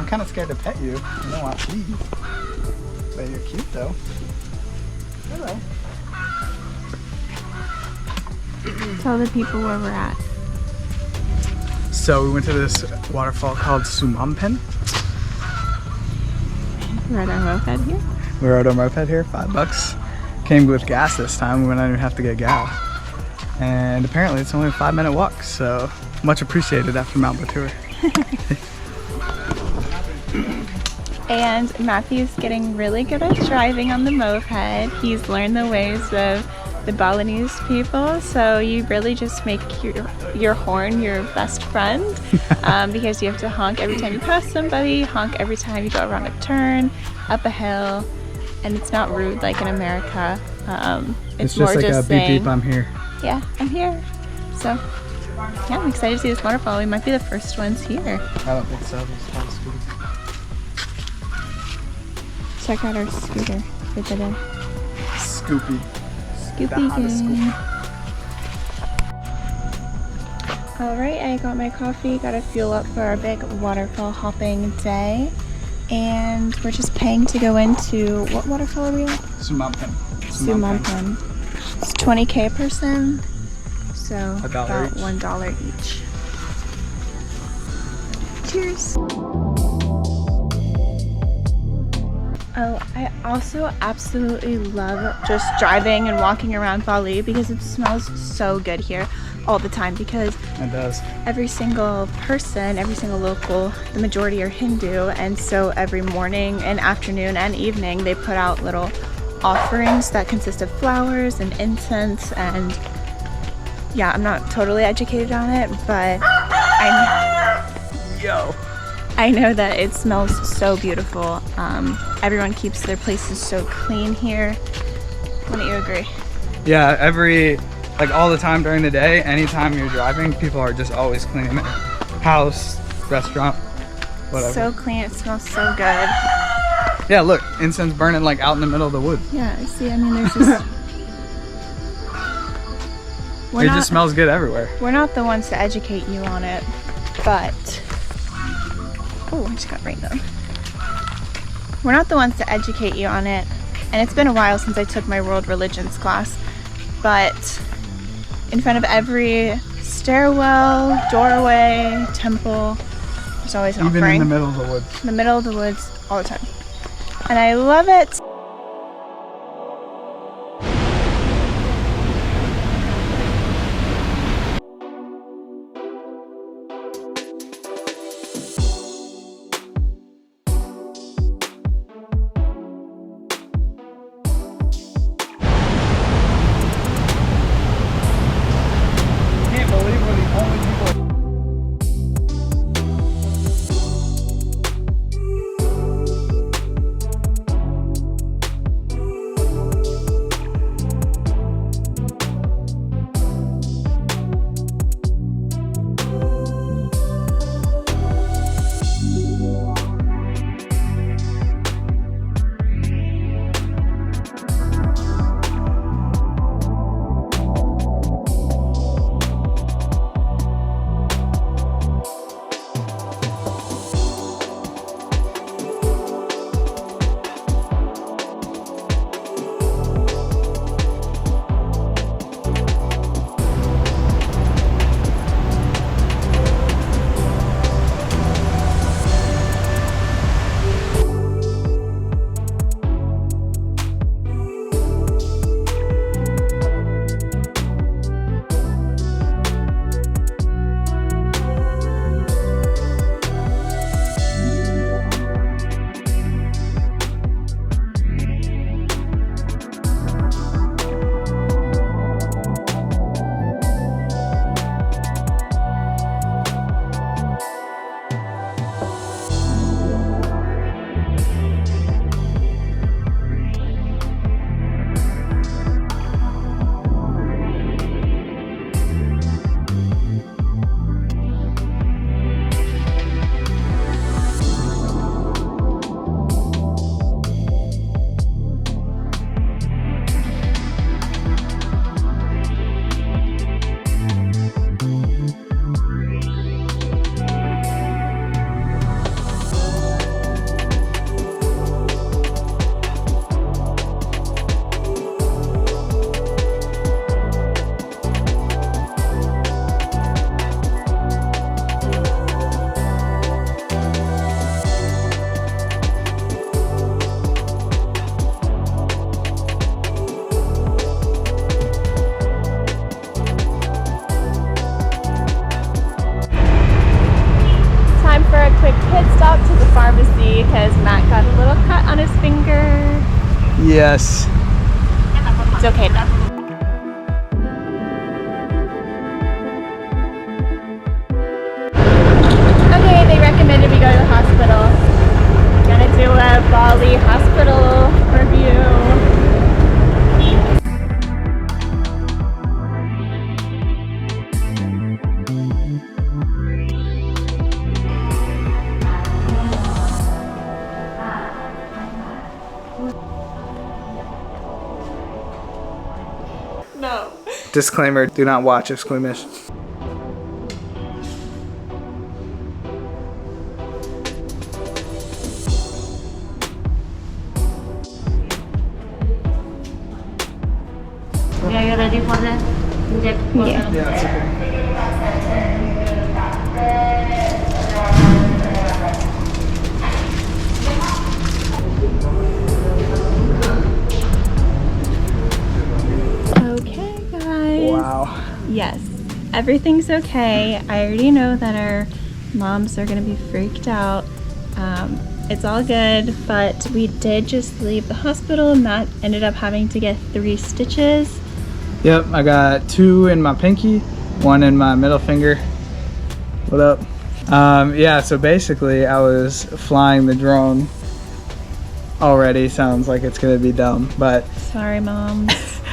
I'm kind of scared to pet you. I don't want to leave. But you're cute though. Hello. Tell the people where we're at. So we went to this waterfall called Sumampen. We're at our moped here. We rode our moped here, $5. Came with gas this time. We didn't even have to get gas. And apparently it's only a 5-minute walk, so much appreciated after Mount Batur. And Matthew's getting really good at driving on the moped. He's learned the ways of the Balinese people, so you really just make your horn your best friend because you have to honk every time you pass somebody, honk every time you go around a turn, up a hill, and it's not rude like in America. It's just more like just a beep saying, beep, I'm here. Yeah, I'm here. So yeah, I'm excited to see this waterfall. We might be the first ones here. I don't think so. There's a lot of scooters. Check out our scooter for the day. Scoopy. Scoopy gang. Alright, I got my coffee, got to fuel up for our big waterfall hopping day. And we're just paying to go into, what waterfall are we at? Sumampen. Sumampen. It's 20K a person, so $1 about each. $1 each. Cheers! Oh, I also absolutely love just driving and walking around Bali because it smells so good here all the time, because It does. every single person, every single local, the majority are Hindu, and so every morning and afternoon and evening they put out little offerings that consist of flowers and incense. And yeah, I'm not totally educated on it, but I know that it smells so beautiful. Everyone keeps their places so clean here. Wouldn't you agree? Yeah, like all the time during the day, anytime you're driving, people are just always cleaning their house, restaurant, whatever. So clean, it smells so good. Yeah, look, incense burning like out in the middle of the woods. Yeah, I see, I mean, there's just... It just smells good everywhere. We're not the ones to educate you on it, but... Oh, I just got rained on. We're not the ones to educate you on it, and it's been a while since I took my world religions class, but in front of every stairwell, doorway, temple, there's always an offering. Even in the middle of the woods. In the middle of the woods, all the time. And I love it. Can't believe we're the only people. out to the pharmacy because Matt got a little cut on his finger. Yes. It's okay though. Okay, they recommended we go to the hospital. We're gonna do a Bali hospital review. No. Disclaimer, do not watch if squeamish. Are you ready for the injection? Yeah. Yeah, it's okay. Okay, guys. Wow. Yes, everything's okay. I already know that our moms are gonna be freaked out. It's all good, but we did just leave the hospital. Matt ended up having to get 3 stitches. Yep, I got 2 in my pinky, 1 in my middle finger. What up? Yeah, so basically I was flying the drone already. Sounds like it's gonna be dumb, but Sorry, Mom.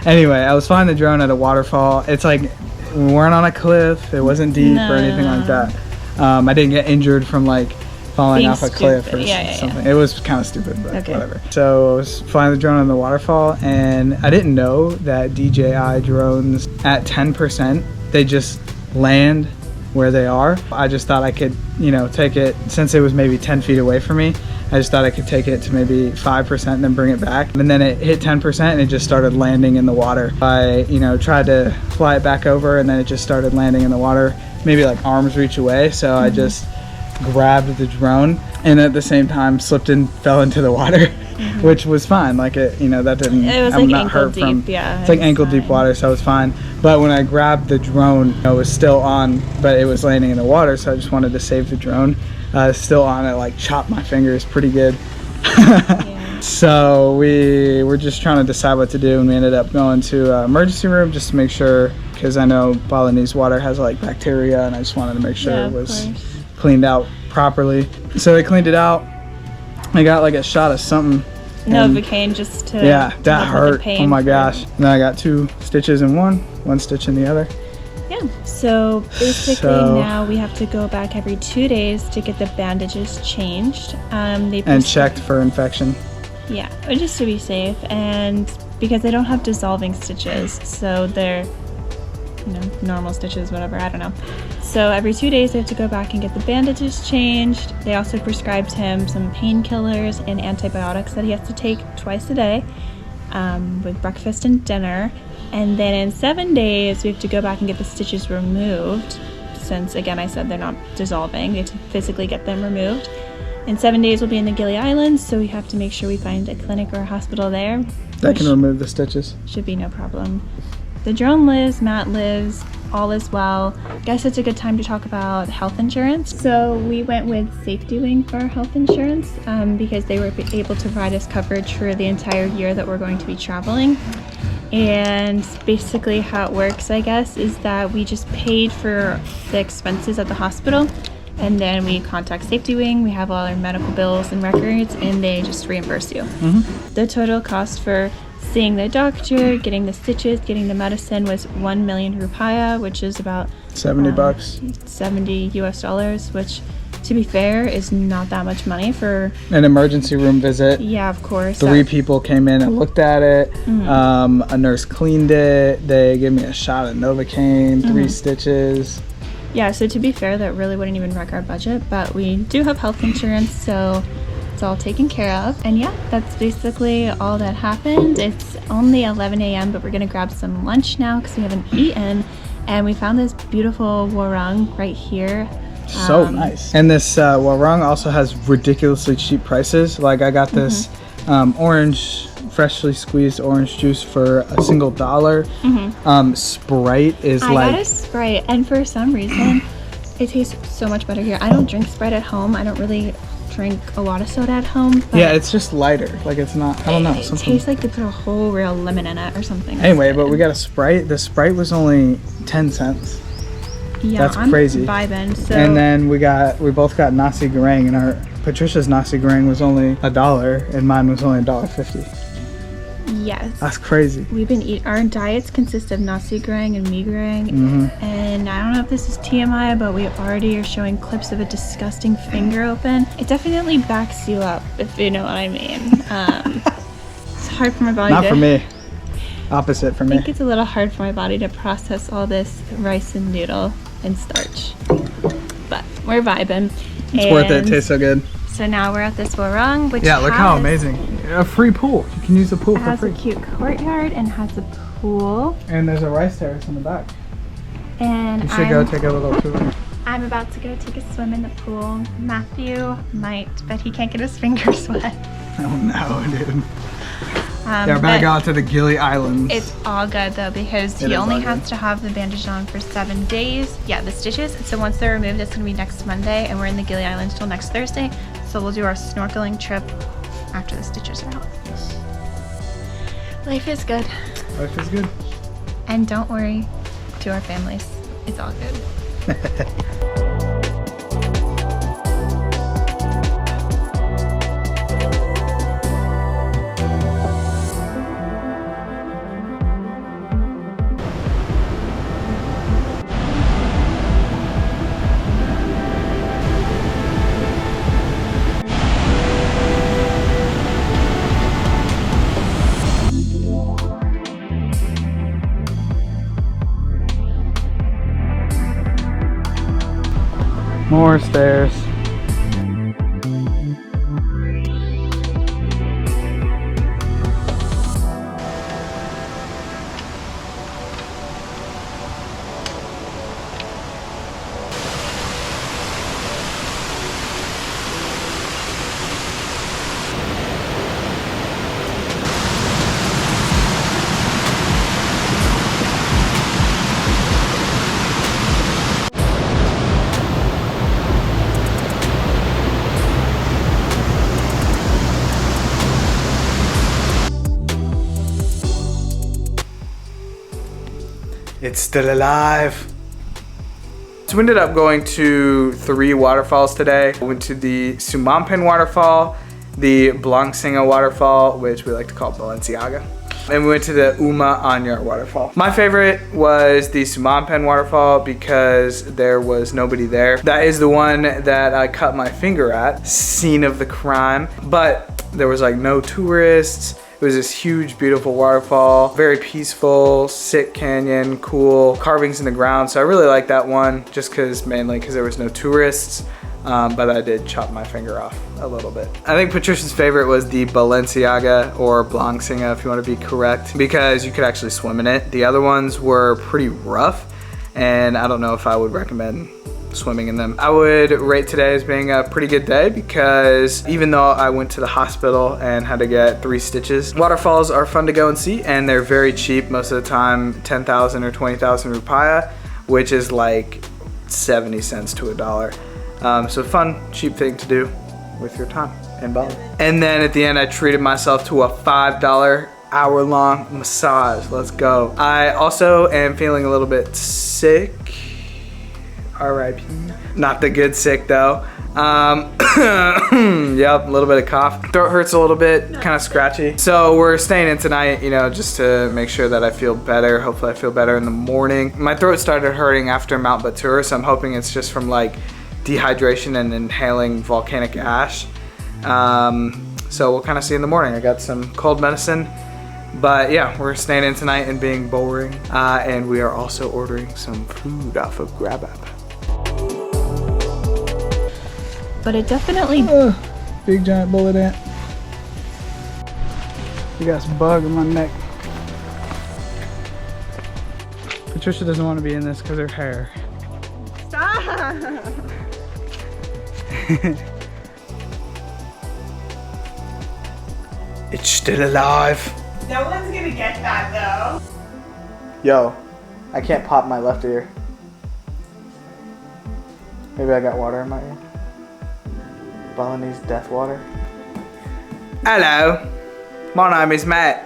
anyway, I was flying the drone at a waterfall. It's like, we weren't on a cliff, it wasn't deep or anything like that. I didn't get injured from like falling Being off a cliff or stupid. Yeah. something. It was kind of stupid, but Okay. whatever. So I was flying the drone on the waterfall, and I didn't know that DJI drones at 10%, they just land where they are. I just thought I could, you know, take it, since it was maybe 10 feet away from me, I just thought I could take it to maybe 5% and then bring it back. And then it hit 10% and it just started landing in the water. I, you know, tried to fly it back over and then it just started landing in the water, maybe like arm's reach away. So I just grabbed the drone and at the same time slipped and fell into the water, which was fine. Like it, you know, that didn't, It was I'm like not ankle hurt from, deep, yeah. it's like it was ankle deep fine. water, so it was fine. But when I grabbed the drone, it was still on, but it was landing in the water, so I just wanted to save the drone. Still on it, like chopped my fingers pretty good. Yeah. So we were just trying to decide what to do, and we ended up going to emergency room just to make sure, because I know Balinese water has like bacteria, and I just wanted to make sure Yeah, it of was course. cleaned out properly. So they cleaned it out. I got like a shot of something. and Novocaine just to yeah, that help with the hurt. pain Oh my for- gosh. And then I got 2 stitches in one stitch in the other. Yeah. So basically So- now we have to go back every 2 days to get the bandages changed. They And checked for infection. Yeah, just to be safe, and because they don't have dissolving stitches, so they're, you know, normal stitches, whatever, I don't know. So every 2 days they have to go back and get the bandages changed. They also prescribed him some painkillers and antibiotics that he has to take twice a day, with breakfast and dinner. And then in 7 days we have to go back and get the stitches removed, since again I said they're not dissolving. We have to physically get them removed. In 7 days we'll be in the Gili Islands, so we have to make sure we find a clinic or a hospital there. That can which remove the stitches. should be no problem. The drone lives, Matt lives, all is well. Guess it's a good time to talk about health insurance. So we went with Safety Wing for our health insurance because they were able to provide us coverage for the entire year that we're going to be traveling. And basically how it works, I guess, is that we just paid for the expenses at the hospital, and then we contact Safety Wing, we have all our medical bills and records, and they just reimburse you. The total cost for seeing the doctor, getting the stitches, getting the medicine was 1 million rupiah, which is about 70 bucks. 70 US dollars, which to be fair is not that much money for, An emergency room visit. yeah, of course. 3 people came in and looked at it. A nurse cleaned it. They gave me a shot of Novocaine, 3 stitches. Yeah, so to be fair, that really wouldn't even wreck our budget, but we do have health insurance, so it's all taken care of. And yeah, that's basically all that happened. It's only 11 a.m., but we're gonna grab some lunch now because we haven't eaten. And we found this beautiful warung right here. So nice. And this warung also has ridiculously cheap prices. Like I got this orange, freshly squeezed orange juice for a single $1. Sprite is I like got a Sprite, and for some reason, it tastes so much better here. I don't drink Sprite at home. I don't really drink a lot of soda at home. But Yeah, it's just lighter. Like it's not, I don't know. It tastes like they put a whole real lemon in it or something. Anyway, but we got a Sprite. The Sprite was only 10 cents. Yeah, That's I'm crazy. vibing. So And then we both got nasi goreng, and Patricia's nasi goreng was only $1 and mine was only $1.50. yes, That's crazy. we've been eating. Our diets consist of nasi goreng and mee goreng, and I don't know if this is TMI, but we already are showing clips of a disgusting finger open. It definitely backs you up, if you know what I mean. It's hard for my body. Not for me. Opposite for I me. think it's a little hard for my body to process all this rice and noodle and starch, but we're vibing. It's worth it. It tastes so good. So now we're at this warung, which Yeah, look how amazing. A free pool. You can use the pool it for has free. a cute courtyard and has a pool. And there's a rice terrace in the back. And You should go take a little tour. I'm about to go take a swim in the pool. Matthew might, but he can't get his fingers wet. Oh no, dude. Yeah, we're about to go out to the Gili Islands. It's all good though, because It he is only all has good. to have the bandage on for 7 days. Yeah, the stitches. So once they're removed, it's gonna be next Monday, and we're in the Gili Islands till next Thursday. So we'll do our snorkeling trip after the stitches are out. Life is good. Life is good. And don't worry, to our families, it's all good. More stairs. It's still alive. So we ended up going to 3 waterfalls today. We went to the Sumampen waterfall, the Blangsinga waterfall, which we like to call Balenciaga, and we went to the Uma Anyar waterfall. My favorite was the Sumampen waterfall because there was nobody there. That is the one that I cut my finger at, scene of the crime, but there was like no tourists. It was this huge, beautiful waterfall, very peaceful, sick canyon, cool, carvings in the ground. So I really like that one just mainly because there was no tourists, but I did chop my finger off a little bit. I think Patricia's favorite was the Balenciaga or Blangsinga, if you want to be correct, because you could actually swim in it. The other ones were pretty rough, and I don't know if I would recommend swimming in them. I would rate today as being a pretty good day because even though I went to the hospital and had to get 3 stitches, waterfalls are fun to go and see, and they're very cheap most of the time, 10,000 or 20,000 rupiah, which is like 70 cents to $1. So fun, cheap thing to do with your time in Bali. And then at the end, I treated myself to a $5 hour-long massage. Let's go. I also am feeling a little bit sick. R.I.P. Not the good sick though. Yep, a little bit of cough. Throat hurts a little bit, kind of scratchy. So we're staying in tonight, you know, just to make sure that I feel better. Hopefully I feel better in the morning. My throat started hurting after Mount Batur, so I'm hoping it's just from like dehydration and inhaling volcanic ash. So we'll kind of see in the morning. I got some cold medicine. But yeah, we're staying in tonight and being boring. And we are also ordering some food off of Grab App. But it definitely... Big giant bullet ant. You got some bug in my neck. Patricia doesn't want to be in this because her hair. Stop! It's still alive. No one's gonna get that though. Yo, I can't pop my left ear. Maybe I got water in my ear. Balinese death water. Hello, my name is Matt.